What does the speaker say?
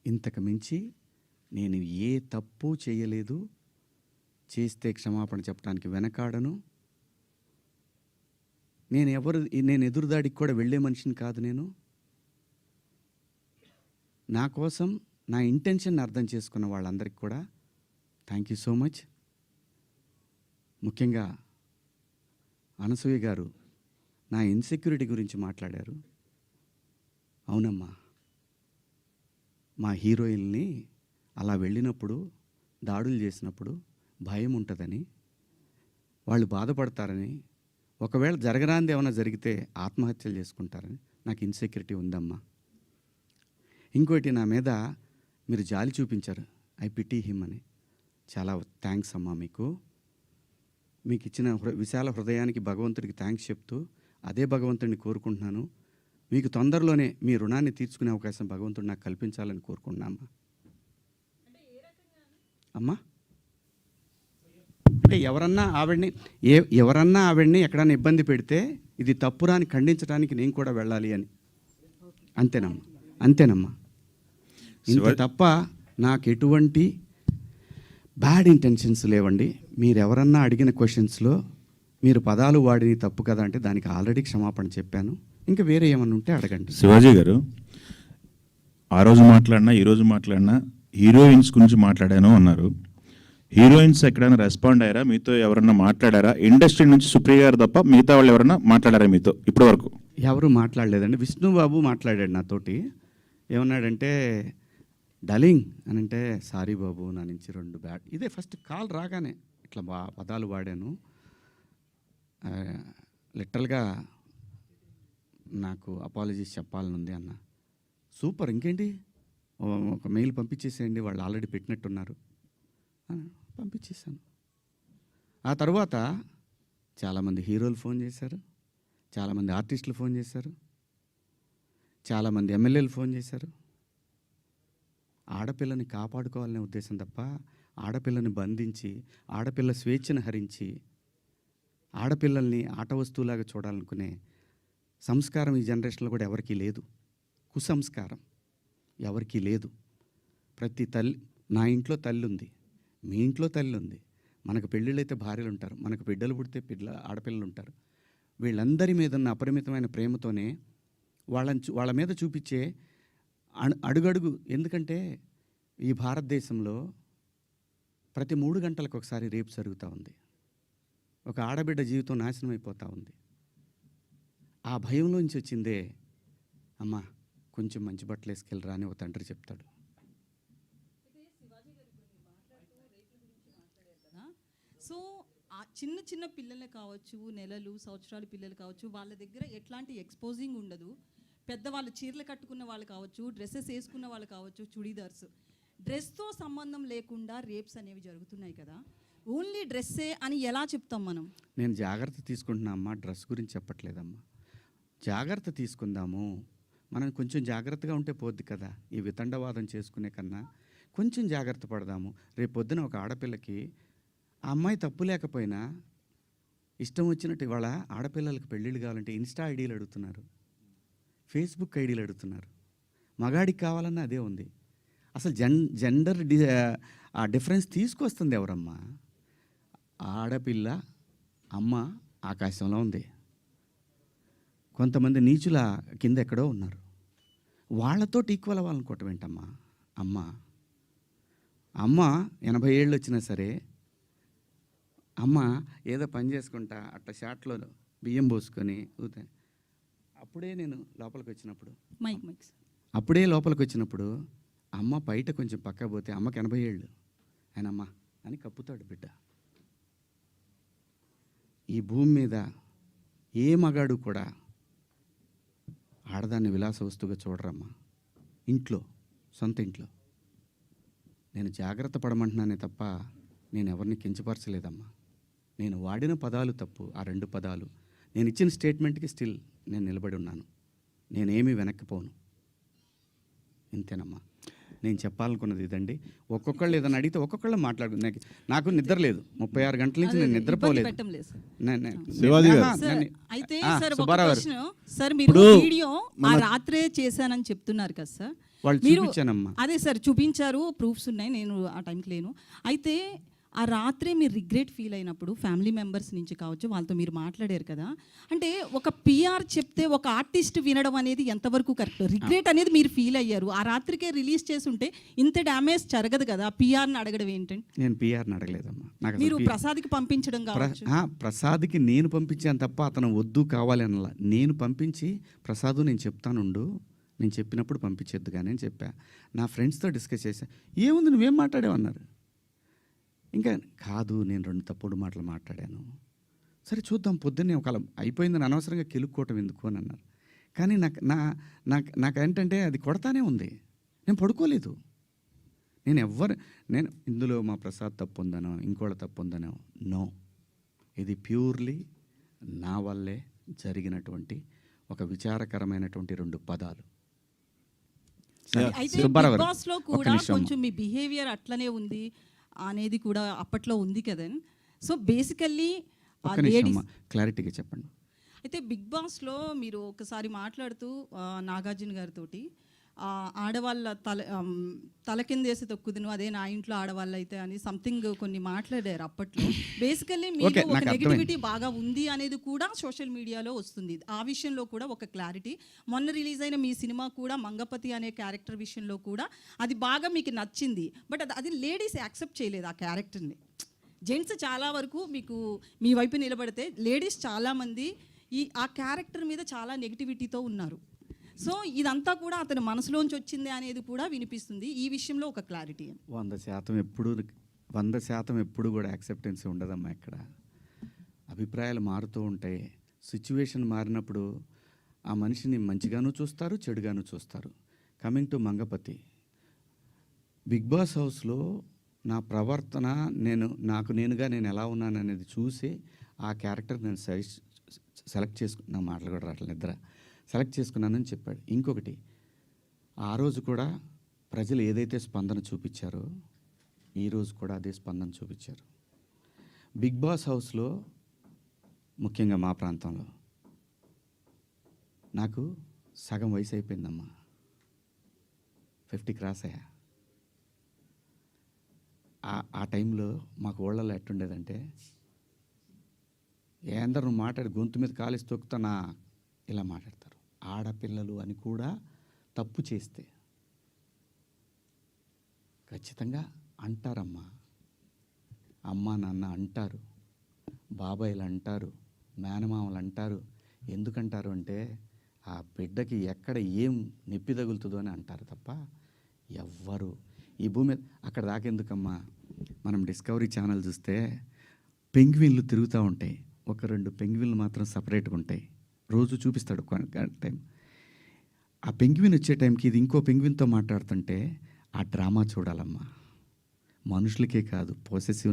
ఇంతకు మించి నేను ఏ తప్పు చేయలేదు, చేస్తే క్షమాపణ చెప్పడానికి వెనకాడను. నేను ఎదురుదాడికి కూడా వెళ్ళే మనిషిని కాదు. నా కోసం నా ఇంటెన్షన్ అర్థం చేసుకున్న వాళ్ళందరికీ కూడా థ్యాంక్ యూ సో మచ్. ముఖ్యంగా అనసూయ గారు నా ఇన్సెక్యూరిటీ గురించి మాట్లాడారు. అవునమ్మా, మా హీరోయిన్ని అలా వెళ్ళినప్పుడు, దాడులు చేసినప్పుడు భయం ఉంటుందని, వాళ్ళు బాధపడతారని, ఒకవేళ జరగరాంది ఏమైనా జరిగితే ఆత్మహత్యలు చేసుకుంటారని నాకు ఇన్సెక్యూరిటీ ఉందమ్మా. ఇంకోటి, నా మీద మీరు జాలి చూపించారు, ఐ పిటీ హిమ్ అని. చాలా థ్యాంక్స్ అమ్మా. మీకు ఇచ్చిన విశాల హృదయానికి భగవంతుడికి థ్యాంక్స్ చెప్తూ అదే భగవంతుడిని కోరుకుంటున్నాను. మీకు తొందరలోనే మీ రుణాన్ని తీర్చుకునే అవకాశం భగవంతుడు నాకు కల్పించాలని కోరుకుంటున్నామ్మా. అమ్మా అంటే ఎవరన్నా ఆవిడ్ని ఎక్కడన్నా ఇబ్బంది పెడితే ఇది తప్పురా అని ఖండించడానికి నేను కూడా వెళ్ళాలి అని. అంతేనమ్మా. ఇంత తప్ప నాకు ఎటువంటి బ్యాడ్ ఇంటెన్షన్స్ లేవండి. మీరు ఎవరన్నా అడిగిన క్వశ్చన్స్లో మీరు పదాలు వాడిని తప్పు కదా అంటే దానికి ఆల్రెడీ క్షమాపణ చెప్పాను. ఇంకా వేరే ఏమన్నా ఉంటే అడగండి. శివాజీ గారు, ఆ రోజు మాట్లాడినా ఈరోజు మాట్లాడినా హీరోయిన్స్ గురించి మాట్లాడాను అన్నారు. హీరోయిన్స్ ఎక్కడైనా రెస్పాండ్ అయ్యారా? మీతో ఎవరన్నా మాట్లాడారా? ఇండస్ట్రీ నుంచి సుప్రియ గారు తప్ప మిగతా వాళ్ళు ఎవరన్నా మాట్లాడారా మీతో ఇప్పటి వరకు? ఎవరు మాట్లాడలేదండి. విష్ణుబాబు మాట్లాడాడు నాతోటి. ఏమన్నాడంటే, డలింగ్ అని అంటే, సారీ బాబు, నా నుంచి 2 బ్యాడ్, ఇదే ఫస్ట్ కాల్ రాగానే ఇట్లా పదాలు వాడాను. లిటరల్గా నాకు అపాలజీస్ చెప్పాలనుంది అన్న. సూపర్, ఇంకేంటి, ఒక మెయిల్ పంపించేసేయండి, వాళ్ళు ఆల్రెడీ పెట్టినట్టున్నారు. పంపించేశాను. ఆ తర్వాత చాలామంది హీరోలు ఫోన్ చేశారు, చాలామంది ఆర్టిస్టులు ఫోన్ చేశారు, చాలామంది ఎమ్మెల్యేలు ఫోన్ చేశారు. ఆడపిల్లని కాపాడుకోవాలనే ఉద్దేశం తప్ప ఆడపిల్లని బంధించి, ఆడపిల్ల స్వేచ్ఛను హరించి, ఆడపిల్లల్ని ఆట వస్తువులాగా చూడాలనుకునే సంస్కారం ఈ జనరేషన్లో కూడా ఎవరికీ లేదు. కుసంస్కారం ఎవరికీ లేదు. ప్రతి తల్లి, నా ఇంట్లో తల్లి ఉంది, మీ ఇంట్లో తల్లి ఉంది, మనకు పెళ్ళిళ్ళు అయితే భార్యలు ఉంటారు, మనకు బిడ్డలు పుడితే ఆడపిల్లలు ఉంటారు. వీళ్ళందరి మీద ఉన్న అపరిమితమైన ప్రేమతోనే వాళ్ళ మీద చూపించే అడుగడుగు. ఎందుకంటే ఈ భారతదేశంలో ప్రతి 3 గంటలకు ఒకసారి రేపు జరుగుతూ ఉంది. ఒక ఆడబిడ్డ జీవితం నాశనం అయిపోతూ ఉంది. ఆ భయంలోంచి వచ్చిందే, అమ్మా కొంచెం మంచి బట్టలు వేసుకెళ్ళరా అని ఒక తండ్రి చెప్తాడు. సో ఆ చిన్న చిన్న పిల్లలు కావచ్చు, నెలలు సంవత్సరాల పిల్లలు కావచ్చు, వాళ్ళ దగ్గర ఎట్లాంటి ఎక్స్పోజింగ్ ఉండదు. పెద్దవాళ్ళు చీరలు కట్టుకున్న వాళ్ళు కావచ్చు, డ్రెస్సెస్ వేసుకున్న వాళ్ళు కావచ్చు, చుడీదార్స్, డ్రెస్తో సంబంధం లేకుండా రేప్స్ అనేవి జరుగుతున్నాయి కదా. ఓన్లీ డ్రెస్సే అని ఎలా చెప్తాం మనం? నేను జాగ్రత్త తీసుకుంటున్నా అమ్మా, డ్రెస్ గురించి చెప్పట్లేదమ్మా. జాగ్రత్త తీసుకుందాము, మనం కొంచెం జాగ్రత్తగా ఉంటే పోద్ది కదా. ఈ వితండవాదం చేసుకునే కన్నా కొంచెం జాగ్రత్త పడదాము. రేపు పొద్దున ఒక ఆడపిల్లకి ఆ అమ్మాయి తప్పు లేకపోయినా ఇష్టం వచ్చినట్టు, ఇవాళ ఆడపిల్లలకు పెళ్ళిళ్ళు కావాలంటే ఇన్స్టా ఐడీలు అడుగుతున్నారు, ఫేస్బుక్ ఐడీలు అడుగుతున్నారు. మగాడికి కావాలన్నా అదే ఉంది. అసలు జెండర్ ఆ డిఫరెన్స్ తీసుకొస్తుంది ఎవరమ్మా? ఆడపిల్ల అమ్మ ఆకాశంలో ఉంది, కొంతమంది నీచుల కింద ఎక్కడో ఉన్నారు. వాళ్ళతో ఈక్వల్ అవ్వాలనుకోవటం ఏంటమ్మా? అమ్మ 80 ఏళ్ళు వచ్చినా సరే, అమ్మ ఏదో పని చేసుకుంటా అట్లా షాట్లో బియ్యం పోసుకొని అప్పుడే నేను లోపలికి వచ్చినప్పుడు అమ్మ బయట కొంచెం పక్క పోతే అమ్మకి 80 ఏళ్ళు, ఆయన అమ్మ అని కప్పుతాడు బిడ్డ. ఈ భూమి మీద ఏ మగాడు కూడా ఆడదాన్ని విలాస వస్తువుగా చూడరమ్మా. సొంత ఇంట్లో నేను జాగ్రత్త పడమంటున్నానే తప్ప నేను ఎవరిని కించపరచలేదమ్మా. నేను వాడిన పదాలు తప్పు, ఆ 2 పదాలు. నేను ఇచ్చిన స్టేట్మెంట్కి స్టిల్ నేను నిలబడి ఉన్నాను. నేనేమీ వెనక్కిపోను. ఇంతేనమ్మా. నేను చెప్పాలనుకున్నది ఇదండి. ఒక్కొక్కళ్ళు ఏదైనా అడిగితే ఒక్కొక్కళ్ళు మాట్లాడు. నాకు నిద్ర లేదు, 36 గంటల నుంచి నేను నిద్రపోలేదు. పెట్టం లేదు సార్. శివాజీ గారు. సార్, అయితే సార్ ఒక సుబ్బారావు గారు, క్వశ్చన్ సార్, మీరు వీడియో ఆ రాత్రే చేశానని చెప్తున్నారు కదా సార్. వాళ్ళు మీరు చూపించానమ్మా. అదే సార్ చూపించారు, ప్రూఫ్స్ ఉన్నాయి, నేను ఆ టైంకి లేను. అయితే ఆ రాత్రే మీరు రిగ్రెట్ ఫీల్ అయినప్పుడు ఫ్యామిలీ మెంబర్స్ నుంచి కావచ్చు, వాళ్ళతో మీరు మాట్లాడారు కదా, అంటే ఒక పిఆర్ చెప్తే ఒక ఆర్టిస్ట్ వినడం అనేది ఎంతవరకు కరెక్ట్? రిగ్రెట్ అనేది మీరు ఫీల్ అయ్యారు, ఆ రాత్రికే రిలీజ్ చేస్తుంటే ఇంత డ్యామేజ్ జరగదు కదా, పిఆర్ని అడగడం ఏంటంటే? నేను పిఆర్ని అడగలేదమ్మా. నాకు మీరు ప్రసాద్కి పంపించడం కావచ్చు. ప్రసాద్కి నేను పంపించాను తప్ప అతను వద్దు కావాలి అనలా. నేను పంపించి ప్రసాదు నేను చెప్తానుండు, నేను చెప్పినప్పుడు పంపించేద్దు కానీ అని చెప్పా. నా ఫ్రెండ్స్తో డిస్కస్ చేశా. ఏముంది నువ్వేం మాట్లాడావన్నారు. ఇంకా కాదు, నేను 2 తప్పుడు మాటలు మాట్లాడాను. సరే చూద్దాం, పొద్దున్నే ఒకవేళ అయిపోయిందని అనవసరంగా కెలుక్కోవటం ఎందుకు అని అన్నారు. కానీ నాకేంటంటే అది కొడతానే ఉంది. నేను పడుకోలేదు. నేను ఇందులో మా ప్రసాద్ తప్పు ఉందనో ఇంకోళ్ళ తప్పు ఉందనో నో. ఇది ప్యూర్లీ నా వల్లే జరిగినటువంటి ఒక విచారకరమైనటువంటి 2 పదాలు. అయితే సుబ్బారావు బిగ్ గారు, బాస్ లో ఒక్క కూడా నిమిషం అమ్మా. కొంచెం మీ బిహేవియర్ అట్లనే ఉంది అనేది కూడా అప్పట్లో ఉంది కదండి. సో బేసికల్లీ ఒక్క నిమిషం అమ్మా, క్లారిటీగా చెప్పండి. అయితే బిగ్ బాస్లో మీరు ఒకసారి మాట్లాడుతూ నాగార్జున గారితోటి ఆడవాళ్ళ తల కిందేసి తొక్కుదును, అదే నా ఇంట్లో ఆడవాళ్ళు అయితే అని సంథింగ్ కొన్ని మాట్లాడారు అప్పట్లో. బేసికల్లీ మీకు Okay, ఒక నాకు నెగిటివిటీ బాగా ఉంది అనేది కూడా సోషల్ మీడియాలో వస్తుంది. ఆ విషయంలో కూడా ఒక క్లారిటీ. మొన్న రిలీజ్ అయిన మీ సినిమా కూడా మంగపతి అనే క్యారెక్టర్ విషయంలో కూడా అది బాగా మీకు నచ్చింది, బట్ అది లేడీస్ యాక్సెప్ట్ చేయలేదు ఆ క్యారెక్టర్ని. జెంట్స్ చాలా వరకు మీకు మీ వైపు నిలబడితే, లేడీస్ చాలామంది ఆ క్యారెక్టర్ మీద చాలా నెగిటివిటీతో ఉన్నారు. సో ఇదంతా కూడా అతని మనసులోంచి వచ్చింది అనేది కూడా వినిపిస్తుంది. ఈ విషయంలో ఒక క్లారిటీ. 100% ఎప్పుడు కూడా యాక్సెప్టెన్సీ ఉండదమ్మా. ఇక్కడ అభిప్రాయాలు మారుతూ ఉంటాయి. సిచ్యువేషన్ మారినప్పుడు ఆ మనిషిని మంచిగాను చూస్తారు, చెడుగాను చూస్తారు. కమింగ్ టు మంగపతి, బిగ్ బాస్ హౌస్లో నా ప్రవర్తన, నేనుగా నేను ఎలా ఉన్నాను అనేది చూసి ఆ క్యారెక్టర్ నేను సెలెక్ట్ చేసుకున్న మాటలు కూడా రావట్లేదు, నిద్ర సెలెక్ట్ చేసుకున్నానని చెప్పాడు. ఇంకొకటి, ఆ రోజు కూడా ప్రజలు ఏదైతే స్పందన చూపించారో ఈరోజు కూడా అదే స్పందన చూపించారు. బిగ్ బాస్ హౌస్లో ముఖ్యంగా మా ప్రాంతంలో నాకు సగం వయసు అయిపోయిందమ్మా, 50 క్రాస్ అయ్యా. ఆ టైంలో మాకు ఊళ్ళలో ఎట్టుండేదంటే, ఏందరు మాట్లాడి గొంతు మీద కాలేసి తొక్కుతానా ఇలా మాట్లాడతారు. ఆడపిల్లలు అని కూడా తప్పు చేస్తే ఖచ్చితంగా అంటారమ్మా. అమ్మ నాన్న అంటారు, బాబాయిలు అంటారు, మేనమామలు అంటారు. ఎందుకంటారు అంటే ఆ బిడ్డకి ఎక్కడ ఏం నొప్పి తగులుతుందో అని అంటారు తప్ప ఎవ్వరు ఈ భూమి మీద అక్కడ దాకెందుకమ్మా. మనం డిస్కవరీ ఛానల్ చూస్తే పెంగ్విన్లు తిరుగుతూ ఉంటాయి, 1-2 పెంగ్విన్లు మాత్రం సపరేట్గా ఉంటాయి. రోజు చూపిస్తాడు టైం. ఆ పెంగ్విన్ వచ్చే టైంకి ఇది ఇంకో పెంగ్విన్తో మాట్లాడుతుంటే ఆ డ్రామా చూడాలమ్మా. మనుషులకే కాదు, పొసెసివ్